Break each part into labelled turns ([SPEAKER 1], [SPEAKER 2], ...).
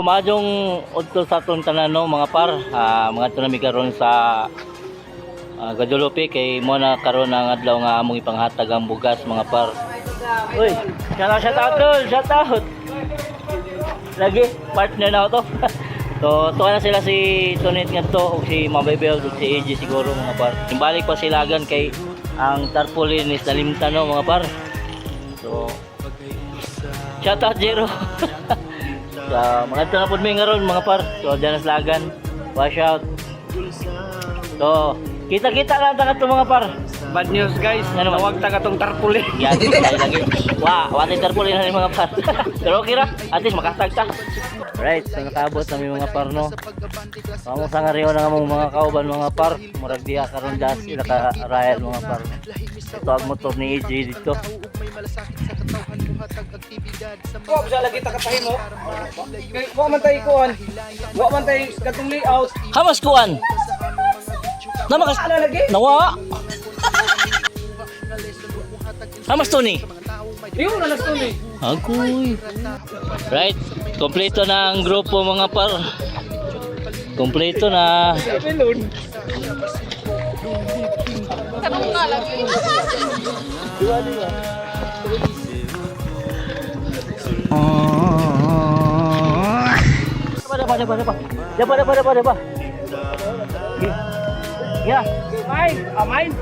[SPEAKER 1] Kumadong udto sa atong tanan no mga par, mga tunami karon sa Gadulupi kay mo na karon ang adlaw nga among ipanghatag ang bugas mga par. Uy, shout out. Lagi partner na to. So, tuwa na sila si Tonet ngadto ug si Mabebel ug si AJ siguro mga par. Imbalik pa silagan kay ang tarpaulin is nalimtan no mga par. So, shout out Jero. So, mga ito na po may ngaron mga par. So, dyan na slagan. Wash out. So, kita-kita lang taga ito mga par.
[SPEAKER 2] Bad news guys, nawag taga tong tarpaulin.
[SPEAKER 1] Yan, tayo lagi. Wala tarpaulin na mga par. Pero okay ra, at least makatag ta. Right, so nakaabot namin mga par no. Vamos sa ngariyo na among mga kauban mga par. Murag diha karon das sila ka Rael mga par. Ito ang motor ni AJ dito.
[SPEAKER 2] Wa sa lagi ta kapahimo. Wa man tay kuan. Wa man tay katong layout.
[SPEAKER 1] Hamas kuan. Nama kas
[SPEAKER 2] lagi.
[SPEAKER 1] nawa. Hamas to ni.
[SPEAKER 2] Iyo na lasto ni.
[SPEAKER 1] Agoy. Right, kompleto na ang grupo mga par. Kompleto na.
[SPEAKER 2] Pelon.
[SPEAKER 1] Dapat. Ya.
[SPEAKER 2] Main, main.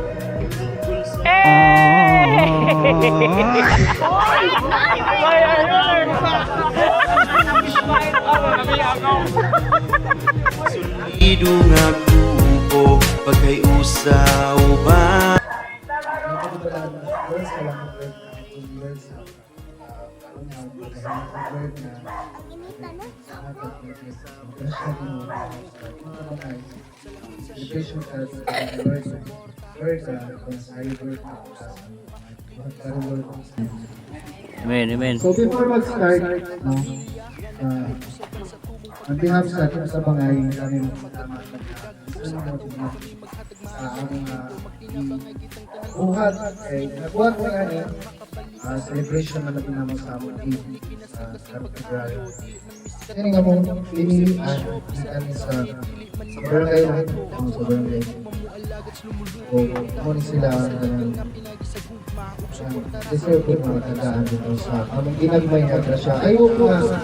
[SPEAKER 3] Idung aku po pagkay usaw ba.
[SPEAKER 1] Amen.
[SPEAKER 4] So before mag-start, no, on behalf sa ating sa bangay, kami magpapalamat sa aming buhat ay nagbuhat mo nga celebration na natin sa aming team sa February. Kaya nga mong pinilian kami sa barangay na sa barangay. O kung sila deserve ko mga tandaan dito sa aming ginagmay na grasya. Ayaw ko nga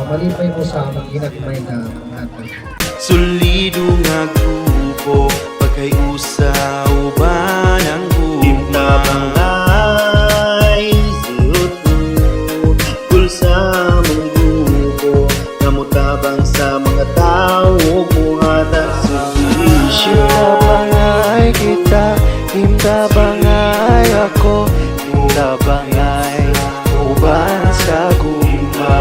[SPEAKER 4] malipay mo sa aming ginagmay na natin.
[SPEAKER 3] Sulidung aku po pagkay usaw ba ng bangay zuto pulsa mong grupo namutabang sa mga tao buhat at servisyo. Bangay kita, imda bangay ako, imda bangay uban sa guma.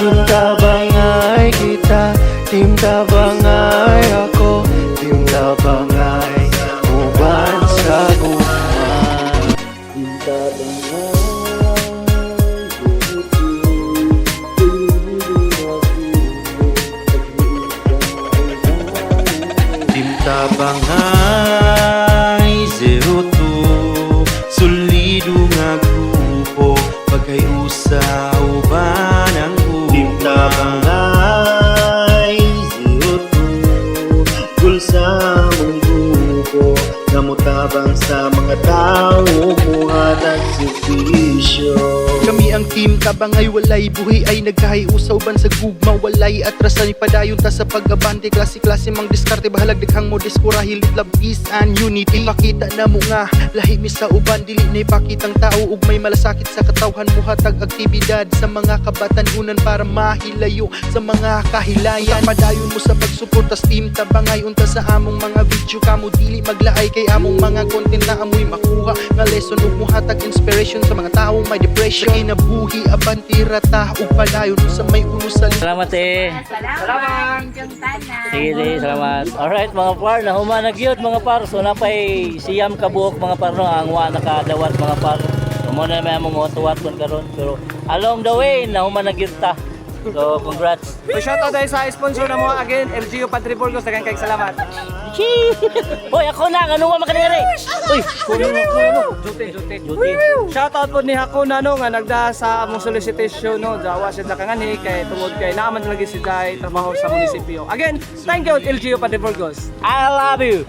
[SPEAKER 3] Imda bangay kita, imda bangay ako, imda bangay uban sa guma. Imda bangay Timta bangay 02 Sulido nga grupo pagkay usaw ba ng Timta bangay 02 Gulsa mong grupo namutabang sa mga tao buhat at servisyo. Kami ang team Tabangay walay buhi ay nagkahiusaw ban sa gugma walay atrasan ipadayon ta sa pagabante klase-klase mang diskarte bahalag daghang mo diskurahi love peace and unity makita na mo nga lahi mi sa uban dili na ipakitang tao ug may malasakit sa katawhan mo hatag aktibidad sa mga kabatan-unan para mahilayo sa mga kahilayan padayon mo sa pagsuporta sa team Tabangay unta sa among mga video kamo dili maglaay kay among mga content na amoy makuha nga lesson ug muhatag inspiration sa mga taong may depression kinabuhi abanti rata ug padayon sa may uno sa
[SPEAKER 1] Salamat
[SPEAKER 2] Salamat.
[SPEAKER 1] Sige, salamat. Alright mga par, nahuman na gyud mga par. So napay siyam ka buok mga par no ang wa nakadawat mga par. So mo na may among tuwat kon karon pero along the way nahuman na gyud ta. So, congrats.
[SPEAKER 2] So shoutout tayo sa sponsor na mo again, LGU Padre Burgos, daghang kayong salamat.
[SPEAKER 1] Hoy, ako na, ano nga makanere? Uy, kuno.
[SPEAKER 2] Juti.
[SPEAKER 1] Duty.
[SPEAKER 2] Shoutout po ni Hakuna no nga nagda sa among solicitation no, dawa siya dakangani kay tungod kay naaman lagi si Dai trabaho sa munisipyo. Again, thank you LGU Padre Burgos.
[SPEAKER 1] I love you.